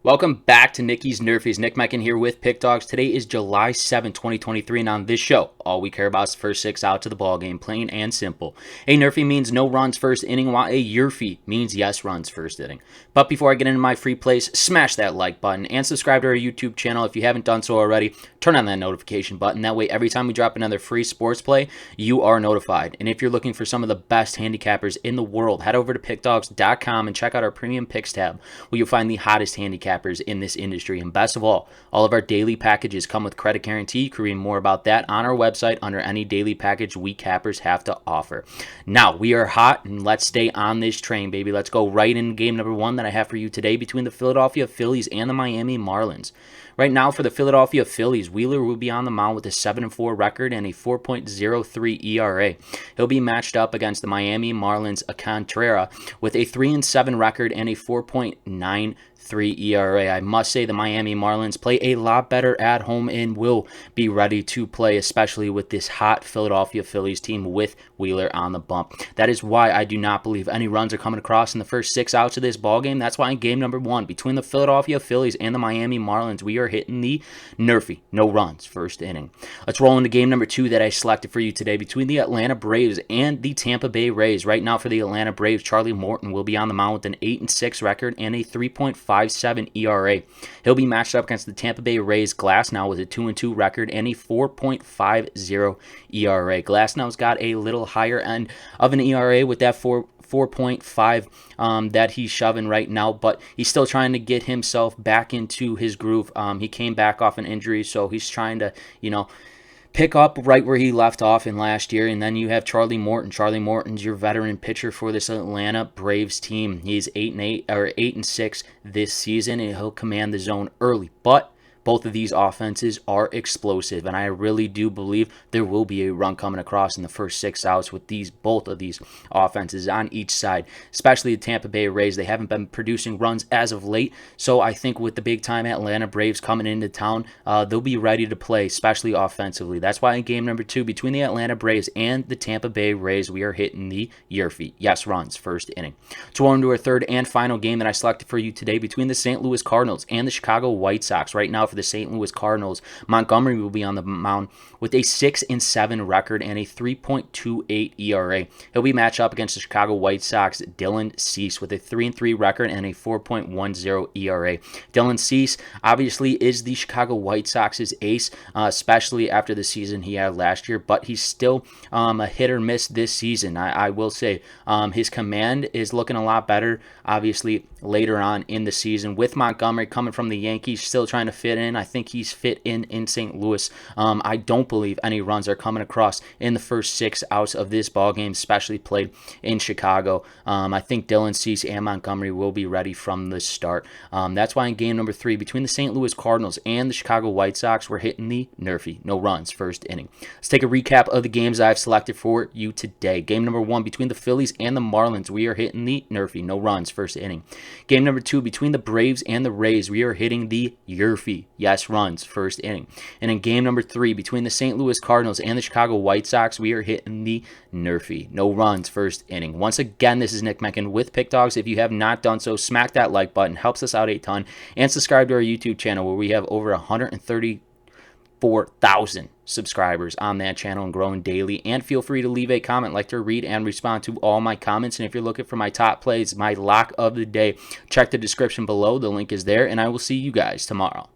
Welcome back to Nicky's Nerfies. Nick Meckin here with Pickdawgz. Today is July 7, 2023, and on this show, all we care about is the first 6 out to the ball game, plain and simple. A Nerfie means no runs first inning, while a YRFI means yes runs first inning. But before I get into my free plays, smash that like button and subscribe to our YouTube channel if you haven't done so already. Turn on that notification button. That way, every time we drop another free sports play, you are notified. And if you're looking for some of the best handicappers in the world, head over to Pickdawgz.com and check out our premium picks tab, where you'll find the hottest handicappers in this industry. And best of all of our daily packages come with credit guarantee. You can read more about that on our website under any daily package we cappers have to offer. Now, we are hot, and let's stay on this train, baby. Let's go right in game number 1 that I have for you today between the Philadelphia Phillies and the Miami Marlins. Right now, for the Philadelphia Phillies, Wheeler will be on the mound with a 7-4 record and a 4.03 ERA. He'll be matched up against the Miami Marlins Alcantara with a 3-7 record and a 4.93 ERA. I must say the Miami Marlins play a lot better at home and will be ready to play, especially with this hot Philadelphia Phillies team with Wheeler on the bump. That is why I do not believe any runs are coming across in the first 6 outs of this ball game. That's why in game number 1 between the Philadelphia Phillies and the Miami Marlins, we are hitting the Nerfie, no runs first inning. Let's roll into game number 2 that I selected for you today between the Atlanta Braves and the Tampa Bay Rays. Right now for the Atlanta Braves, Charlie Morton will be on the mound with an 8-6 record and a 3.57 ERA. He'll be matched up against the Tampa Bay Rays Glasnow with a 2-2 record and a 4.50 ERA. Glasnow's got a little higher end of an ERA with that 4.5 that he's shoving right now, but he's still trying to get himself back into his groove. He came back off an injury, so he's trying to, pick up right where he left off in last year. And then you have Charlie Morton. Charlie Morton's your veteran pitcher for this Atlanta Braves team. He's 8-6 this season, and he'll command the zone early. But both of these offenses are explosive, and I really do believe there will be a run coming across in the first 6 outs with both of these offenses on each side, especially the Tampa Bay Rays. They haven't been producing runs as of late, so I think with the big-time Atlanta Braves coming into town, they'll be ready to play, especially offensively. That's why in game number 2, between the Atlanta Braves and the Tampa Bay Rays, we are hitting the YRFI, yes runs, first inning. So we're on to our third and final game that I selected for you today between the St. Louis Cardinals and the Chicago White Sox. Right now for the St. Louis Cardinals, Montgomery will be on the mound with a 6-7 record and a 3.28 ERA. He'll be matched up against the Chicago White Sox Dylan Cease with a 3-3 record and a 4.10 ERA. Dylan Cease obviously is the Chicago White Sox's ace, especially after the season he had last year, but he's still a hit or miss this season. I will say his command is looking a lot better, obviously, later on in the season. With Montgomery coming from the Yankees, still trying to fit in. I think he's fit in St. Louis. I don't believe any runs are coming across in the first 6 outs of this ball game, especially played in Chicago. I think Dylan Cease and Montgomery will be ready from the start. That's why in game number 3, between the St. Louis Cardinals and the Chicago White Sox, we're hitting the Nerfie, no runs first inning. Let's take a recap of the games I've selected for you today. Game number 1, between the Phillies and the Marlins, we are hitting the Nerfie, no runs first inning. Game number 2, between the Braves and the Rays, we are hitting the YRFI, yes runs first inning. And in game number 3, between the St. Louis Cardinals and the Chicago White Sox, we are hitting the Nerfie, no runs first inning. Once again, this is Nick Meckin with Pickdawgz. If you have not done so, smack that like button, helps us out a ton, and subscribe to our YouTube channel where we have over 134,000 subscribers on that channel and growing daily. And feel free to leave a comment. I like to read and respond to all my comments. And if you're looking for my top plays, my lock of the day, check the description below. The link is there, and I will see you guys tomorrow.